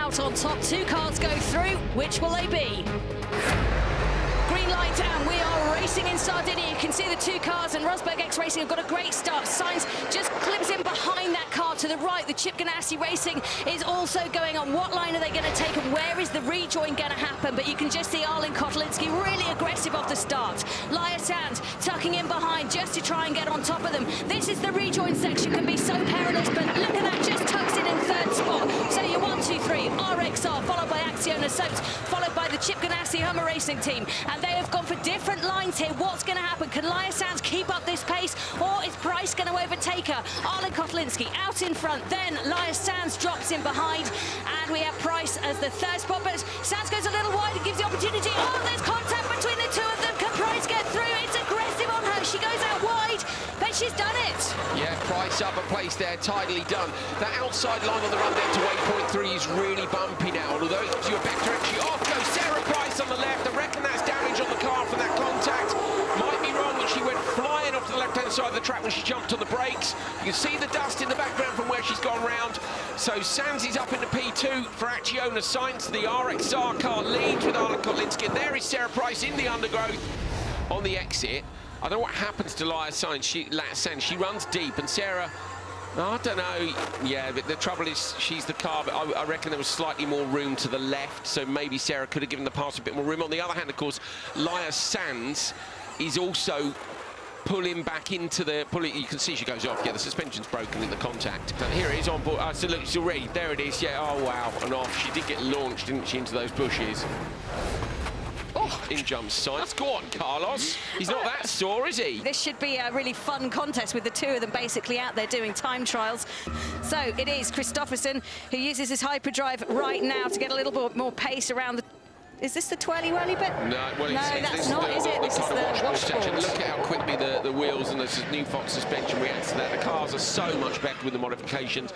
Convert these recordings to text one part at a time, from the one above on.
out on top. Two cars go through. Which will they be? Green light, and we are racing in Sardinia. You can see the two cars, and Rosberg X Racing have got a great start. Sainz just clips in behind that car to the right. The Chip Ganassi Racing is also going on. What line are they going to take, and where is the rejoin going to happen? But you can just see Åhlin-Kottulinsky really aggressive off the start. Laya Sands tucking in behind just to try and get on top of them. This is the rejoin section, can be so perilous, but look at that, just tucks in third spot. So you're 1, 2, 3, RXR, followed by Acciona Soaps, followed by the Chip Ganassi Hummer Racing team. And they have gone for different lines here. What's going to happen? Can Laya Sands keep up this pace, or is Prix going to overtake her? Åhlin-Kottulinsky out in front, then Laya Sands drops in behind, and we have Prix as the third spot, but Sands goes a little wide and gives the opportunity. Oh, there's contact between the two of them. Can Prix get through? It's aggressive on her. She goes out wide, but she's done it. Yeah, Prix up a place there, tidily done. That outside line on the run down to waypoint 3 is really bumpy now, although it gives you a better entry. Off goes Sarah Prix on the left. I reckon that's damage on the car from that contact. Might be wrong, but she went flying off to the left-hand side of the track when she jumped on the brakes. You can see the dust in the background from where she's gone round. So Sands is up into P2 for Acciona Sainz. The RXR car leads with Åhlin-Kottulinsky. And there is Sarah Prix in the undergrowth on the exit. I don't know what happens to Laya Sands. She runs deep, and Sarah, I don't know. Yeah, but the trouble is she's the car, but I reckon there was slightly more room to the left, so maybe Sarah could have given the pass a bit more room. On the other hand, of course, Laya Sands is also pulling back into the... You can see she goes off. Yeah, the suspension's broken in the contact. And here it is on board. So look, it's already... There it is. Yeah, oh, wow. And off. She did get launched, didn't she, into those bushes. Oh, in jumps Sainz. Go on, Carlos. He's not that sore, is he? This should be a really fun contest with the two of them basically out there doing time trials. So it is Kristoffersson who uses his hyperdrive right now to get a little bit more pace around the... Is this the twirly-whirly bit? No, well, that's not, is it? This is the washboard. Look at how quickly the wheels and the new Fox suspension reacts to that. The cars are so much better with the modifications.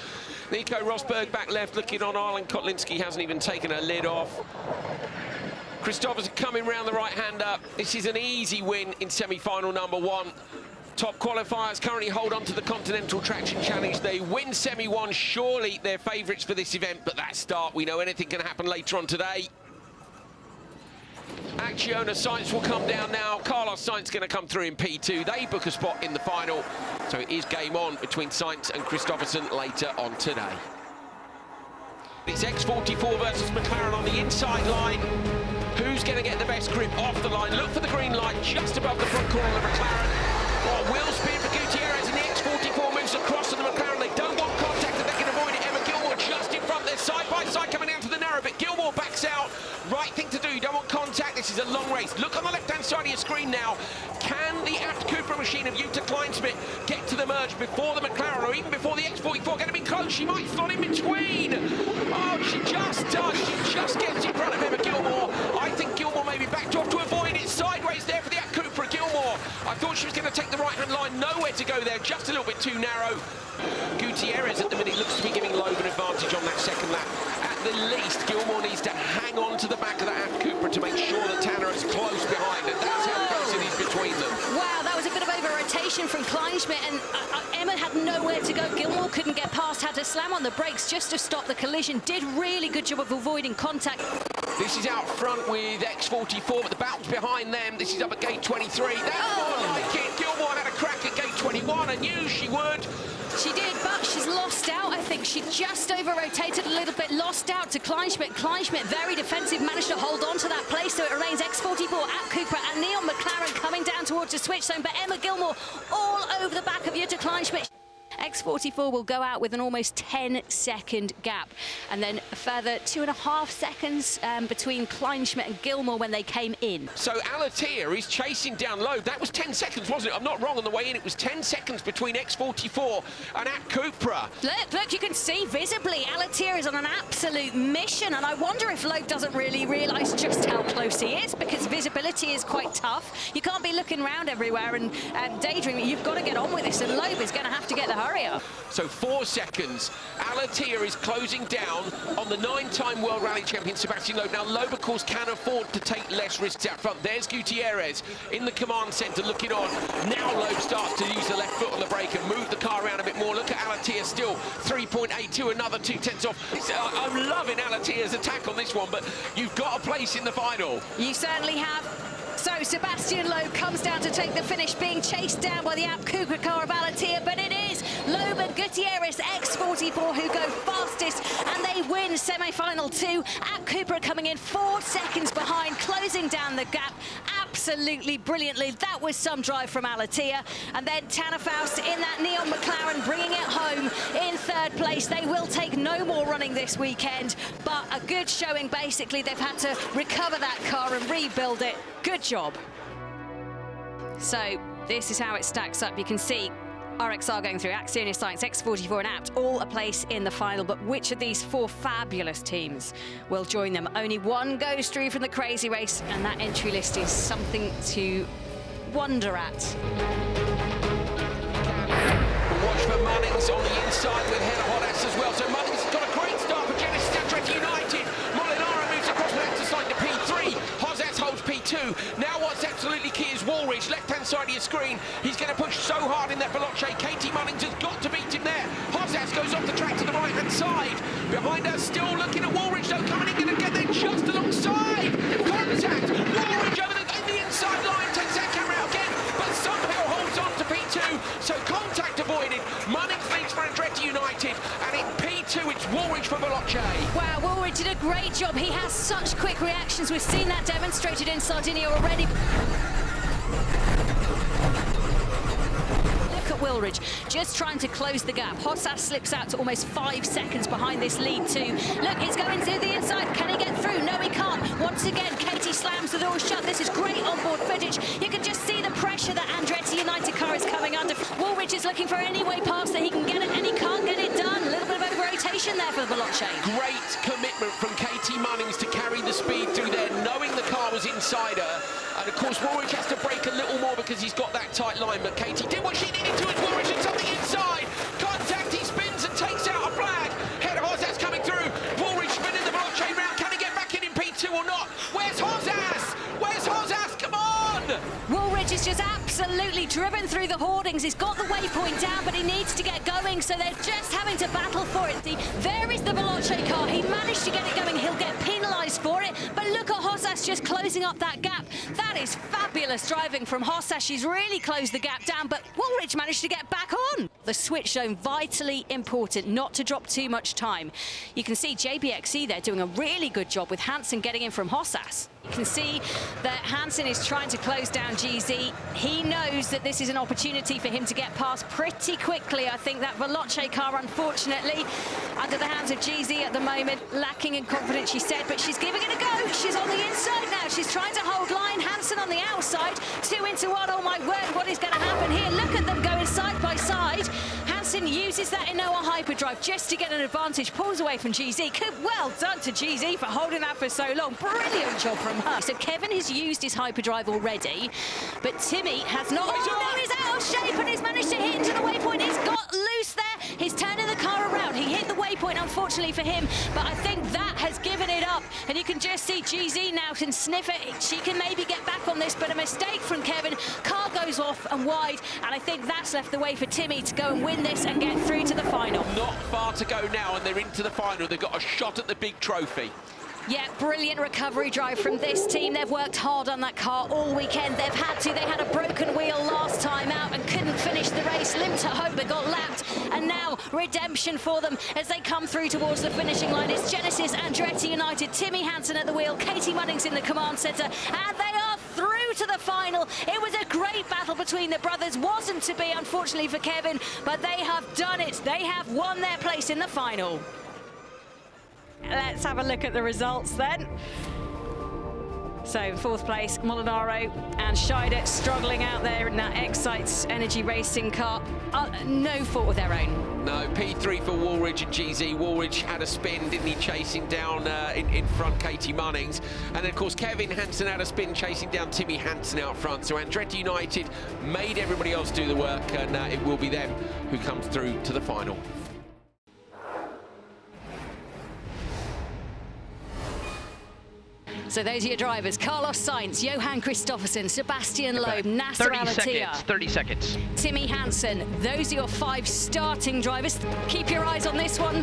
Nico Rosberg back left looking on. Åhlin-Kottulinsky hasn't even taken her lid off. Kristoffersson coming round the right-hander. This is an easy win in semi-final number 1. Top qualifiers currently hold on to the Continental Traction Challenge. They win semi-1, surely they're favourites for this event, but that start, we know anything can happen later on today. Acciona Sainz will come down now. Carlos Sainz going to come through in P2. They book a spot in the final. So it is game on between Sainz and Kristoffersson later on today. It's X44 versus McLaren on the inside line. Who's going to get the best grip off the line? Look for the green light just above the front corner of the McLaren. Oh, wheel spin for Gutierrez, and the X44 moves across to the McLaren. They don't want contact if they can avoid it. Emma Gilmore just in front there, side by side coming down to the narrow bit. Gilmore backs out. Right thing to do, you don't want contact. This is a long race. Look on the left-hand side of your screen now. Can the Abt Cupra machine of Jutta Kleinsmith get to the merge before the McLaren, or even before the X44? Going to be close. She might slot in between. Oh, she just does. She just gets in front of Emma Gilmore. I think Gilmore maybe backed off to avoid it. Sideways there for the Abt Cupra. Gilmore, I thought she was going to take the right-hand line. Nowhere to go there. Just a little bit too narrow. Gutierrez at the minute looks to be giving Loeb an advantage on that second lap. At the least, Gilmore needs to hang on to the back of that Abt Cupra to make sure that Tanner is close behind, and that's how close it is between them. Wow, that was a bit of over-rotation from Kleinschmidt, and Emma had nowhere to go. Gilmore couldn't get past, had to slam on the brakes just to stop the collision. Did really good job of avoiding contact. This is out front with X44, but the bounce behind them. This is up at gate 23. That's more like it. Gilmore had a crack at gate 21. I knew she would. She did, but she's lost out. I think she just over-rotated a little bit, lost out to Kleinschmidt. Kleinschmidt, very defensive, managed to hold on to that place, so it remains X44, Abt Cupra, and Neil McLaren coming down towards the switch zone, but Emma Gilmore all over the back of Jutta Kleinschmidt. X44 will go out with an almost 10-second gap, and then a further 2.5 seconds between Kleinschmidt and Gilmore when they came in. So Al-Attiyah is chasing down Loeb. That was 10 seconds, wasn't it? I'm not wrong on the way in. It was 10 seconds between X44 and Abt Cupra. Look, you can see visibly Al-Attiyah is on an absolute mission, and I wonder if Loeb doesn't really realise just how close he is, because visibility is quite tough. You can't be looking around everywhere and daydreaming. You've got to get on with this, and Loeb is going to have to get the hurry. Austria. So 4 seconds. Al-Attiyah is closing down on the 9-time World Rally Champion Sebastian Loeb. Now Loeb, of course, can afford to take less risks out front. There's Gutierrez in the command centre looking on. Now Loeb starts to use the left foot on the brake and move the car around a bit more. Look at Al-Attiyah still 3.82, another 2/10 off. I'm loving Al-Attiyah's attack on this one, but you've got a place in the final. You certainly have. So Sebastian Loeb comes down to take the finish, being chased down by the App Cooper car of Al-Attiyah, but it is Loeb and Gutierrez, X44, who go fastest, and they win semi-final 2. App Cooper coming in 4 seconds behind, closing down the gap absolutely brilliantly. That was some drive from Al-Attiyah. And then Tanner Faust in that neon McLaren, bringing it home in 3rd place. They will take no more running this weekend, but a good showing. Basically, they've had to recover that car and rebuild it. Good job. So this is how it stacks up. You can see RXR going through, Axionia Science, X44 and Apt, all a place in the final. But which of these 4 fabulous teams will join them? Only one goes through from the crazy race, and that entry list is something to wonder at. Watch for Munnings on the inside with Hella Hodas as well. So Munnings has got a great start for Genesis Andretti United. Molinaro moves across the left side to P3. Hozas holds P2. Now what's absolutely key is Woolridge, left-hand side of your screen. He's going to push so hard in that Veloce. Katie Munnings has got to beat him there. Hozas goes off the track to the right-hand side. Behind us, still looking at Woolridge, though, coming in, going to get there just alongside. Contact. Woolridge over in the inside line, takes that camera out again, but somehow holds on to P2. So contact avoided. Munnings leads for Andretti United, and in P2, it's Woolridge for Veloce. Wow, Woolridge did a great job. He has such quick reactions. We've seen that demonstrated in Sardinia already. Look at Woolridge, just trying to close the gap. Hozas slips out to almost 5 seconds behind this lead too. Look, he's going to the inside. Can he get through? No, he can't. Once again, Katie slams the door shut. This is great onboard footage. You can just see the pressure that Andretti United car is coming under. Woolridge is looking for any way past that he can get it, and he can't get it done. A little bit of over-rotation there for Veloce. Great commitment from Katie Munnings to carry the speed through there, knowing the car was inside her. And of course, Woolridge has to brake a little more because he's got that tight line, but Katie did what she needed to as Woolridge hits something inside. Contact, he spins and takes out a flag. Head of Hozas coming through. Woolridge spinning the Veloce round. Can he get back in P2 or not? Where's Hozas? Where's Hozas? Come on! Woolridge is just absolutely driven through the hoardings. He's got the waypoint down, but he needs to get going, so they're just having to battle for it. There is the Veloce car. He managed to get it going. He'll get penalised for it, but look at Hozas just closing up that gap. That is fabulous driving from Hozas. She's really closed the gap down, but Woolridge managed to get back on. The switch zone, vitally important, not to drop too much time. You can see JBXE there doing a really good job with Hansen getting in from Hozas. You can see that Hansen is trying to close down GZ. He knows that this is an opportunity for him to get past pretty quickly. I think that Veloce car, unfortunately, under the hands of GZ at the moment, lacking in confidence, she said, but she's giving it a go. She's on the inside now. She's trying to hold line. Hansen on the outside. 2 into 1. Oh, my word, what is going to happen here? Look at them going side by side. Hansen uses that Inoa hyperdrive just to get an advantage. Pulls away from GZ. Well done to GZ for holding that for so long. Brilliant job from her. So Kevin has used his hyperdrive already, but Timmy has not. Oh, no, he's out of shape and he's managed to hit into the waypoint. He's got loose there. He's turning the car around. He hit the waypoint, unfortunately for him, but I think that has given it up. And you can just see GZ now can sniff it. She can maybe get back on this, but a mistake from Kevin. Car goes off and wide, and I think that's left the way for Timmy to go and win this and get through to the final. Not far to go now, and they're into the final. They've got a shot at the big trophy. Yeah, brilliant recovery drive from this team. They've worked hard on that car all weekend. They've had to. They had a broken wheel last time out and couldn't finish the race. Limped at home but got lapped. And now redemption for them as they come through towards the finishing line. It's Genesis Andretti United, Timmy Hansen at the wheel, Katie Munnings in the command centre, and they are through to the final. It was a great battle between the brothers. Wasn't to be, unfortunately, for Kevin, but they have done it. They have won their place in the final. Let's have a look at the results then. So fourth place, Molinaro and Scheider struggling out there in that Excite's Energy Racing car. No fault of their own. No, P3 for Woolridge and GZ. Woolridge had a spin, didn't he, chasing down in front Katie Munnings. And then, of course, Kevin Hansen had a spin chasing down Timmy Hansen out front. So Andretti United made everybody else do the work, and it will be them who comes through to the final. So those are your drivers: Carlos Sainz, Johan Kristoffersen, Sebastian Loeb, Nasser Al-Attiyah, 30 seconds. Timmy Hansen. Those are your 5 starting drivers. Keep your eyes on this one.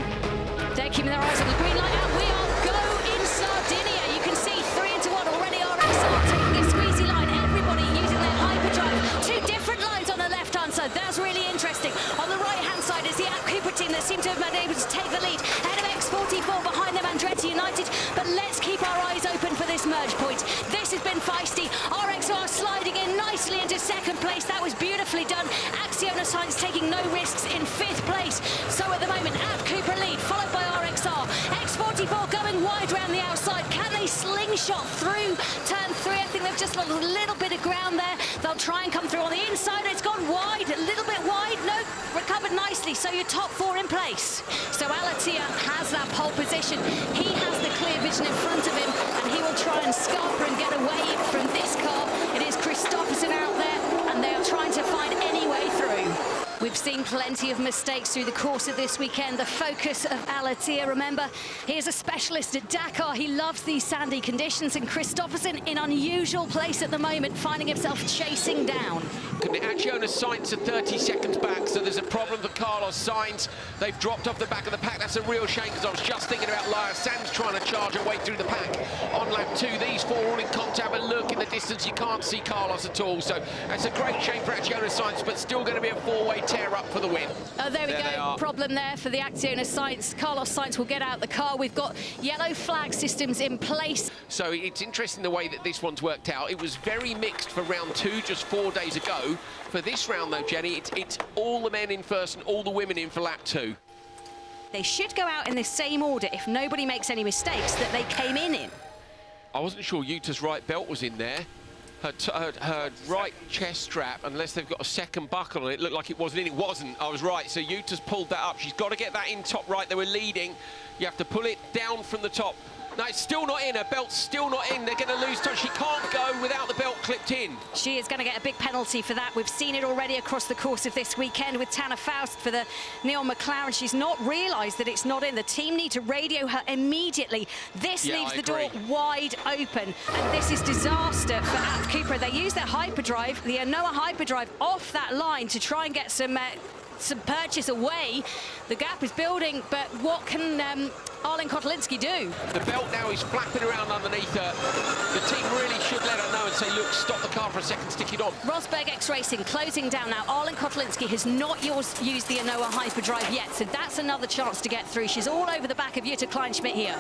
They're keeping their eyes on the green light, and we are go in Sardinia. You can see 3 into 1 already. RXR taking a squeezy line. Everybody using their hyperdrive. 2 different lines on the left-hand side. That's really interesting. On the right-hand side is the Cooper team that seem to have been able to take the lead. Ahead of X44, behind them Andretti United. But let's keep our eyes open for this merge point. This has been feisty. RXR sliding in nicely into 2nd place. That was beautifully done. Acciona Sainz taking no risks in 5th place. So at the moment, Cooper lead, followed by RXR. X44 going wide round the outside. Can they slingshot through turn 3? I think they've just lost a little bit of ground there. They'll try and come through on the inside. It's gone wide, a little bit wide. No, recovered nicely. So your top 4 in place. So Al-Attiyah has that pole position. He has the clear vision in front of him, and he will try and scamper and get away from this car. It is Kristoffersen out there, and they are trying to find any way through. We've seen plenty of mistakes through the course of this weekend. The focus of Al-Attiyah, remember, he is a specialist at Dakar. He loves these sandy conditions, and Kristoffersen in unusual place at the moment, finding himself chasing down. Acciona Sainz are 30 seconds back, so there's a problem for Carlos Sainz. They've dropped off the back of the pack. That's a real shame, because I was just thinking about Laya Sands trying to charge her way through the pack on lap 2. These 4 all in contact, but look in the distance, you can't see Carlos at all. So it's a great shame for Acciona Sainz, but still going to be a 4-way tear up for the win. Oh, there we go. Problem there for the Acciona Sainz. Carlos Sainz will get out the car. We've got yellow flag systems in place. So it's interesting the way that this one's worked out. It was very mixed for round 2 just 4 days ago. For this round, though, Jenny, it's all the men in first and all the women in for lap 2. They should go out in the same order if nobody makes any mistakes that they came in. I wasn't sure Juta's right belt was in there. Her right chest strap, unless they've got a second buckle on it, looked like it wasn't in. It wasn't. I was right. So Juta's pulled that up. She's got to get that in top right. They were leading. You have to pull it down from the top. No, it's still not in. Her belt's still not in. They're going to lose time. She can't go without the belt clipped in. She is going to get a big penalty for that. We've seen it already across the course of this weekend with Tanner Faust for the Neon McLaren. She's not realised that it's not in. The team need to radio her immediately. This leaves the door wide open, and this is disaster for Abt Cooper. They use their hyperdrive, the Anoa hyperdrive, off that line to try and get some purchase away. The gap is building, but what can Åhlin-Kottulinsky do? The belt now is flapping around underneath her. The team really should let her know and say, look, stop the car for a second, stick it on. Rosberg X Racing closing down now. Åhlin-Kottulinsky has not used the Anoa hyperdrive yet, so that's another chance to get through. She's all over the back of Jutta Kleinschmidt here.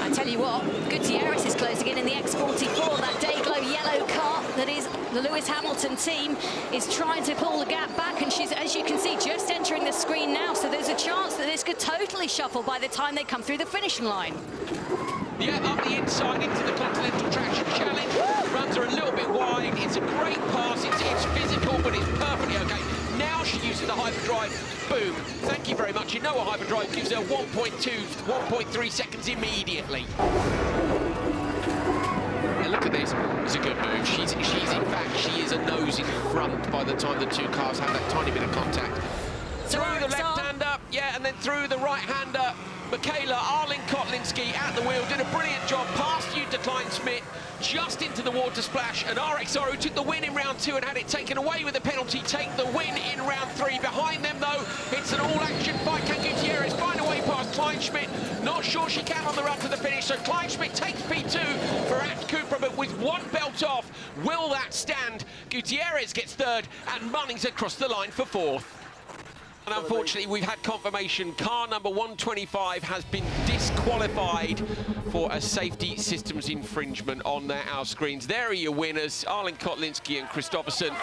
I tell you what, Gutierrez is closing in the X44. That Dayglow yellow car that is the Lewis Hamilton team is trying to pull the gap back, and she's, as you can see, just entering the screen now, so there's a chance that this could totally shuffle by the time they come through the finishing line. Yeah, up the inside into the Continental Traction Challenge. Runs are a little bit wide. It's a great pass. It's physical, but it's perfectly okay. Now she uses the hyperdrive. Boom. Thank you very much. You know a hyperdrive gives her 1.2, 1.3 seconds immediately. And look at this. It's a good move. She's in fact, she is a nose in front by the time the 2 cars have that tiny bit of contact. So through the left-hander, yeah, and then through the right-hander. Michaela Åhlin-Kottulinsky at the wheel, did a brilliant job, past Jutta Kleinschmidt, just into the water splash, and RXR, who took the win in round 2 and had it taken away with a penalty, take the win in round 3. Behind them, though, it's an all-action fight. Can Gutierrez find a way past Kleinschmidt? Not sure she can on the run to the finish, so Kleinschmidt takes P2 for Abt Cooper, but with 1 belt off, will that stand? Gutierrez gets 3rd, and Munnings across the line for 4th. And unfortunately, we've had confirmation. Car number 125 has been disqualified for a safety systems infringement on our screens. There are your winners, Åhlin-Kottulinsky and Kristoffersen.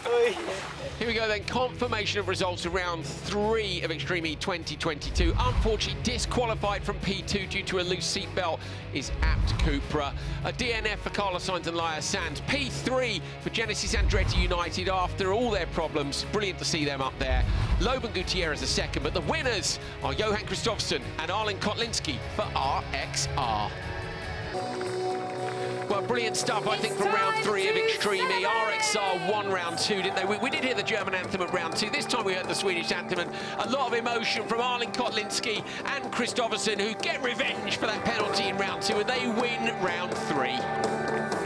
Here we go then, confirmation of results of round 3 of Extreme E 2022. Unfortunately disqualified from P2 due to a loose seatbelt is Abt Cupra. A DNF for Carlos Sainz and Laya Sands. P3 for Genesis Andretti United after all their problems. Brilliant to see them up there. Logan Gutierrez a second, but the winners are Johan Kristoffersson and Åhlin-Kottulinsky for RXR. Well, brilliant stuff, I think, from round 3 of Extreme E. RXR won round 2, didn't they? We did hear the German anthem at round 2. This time we heard the Swedish anthem, and a lot of emotion from Åhlin-Kottulinsky and Kristoffersson, who get revenge for that penalty in round 2, and they win round 3.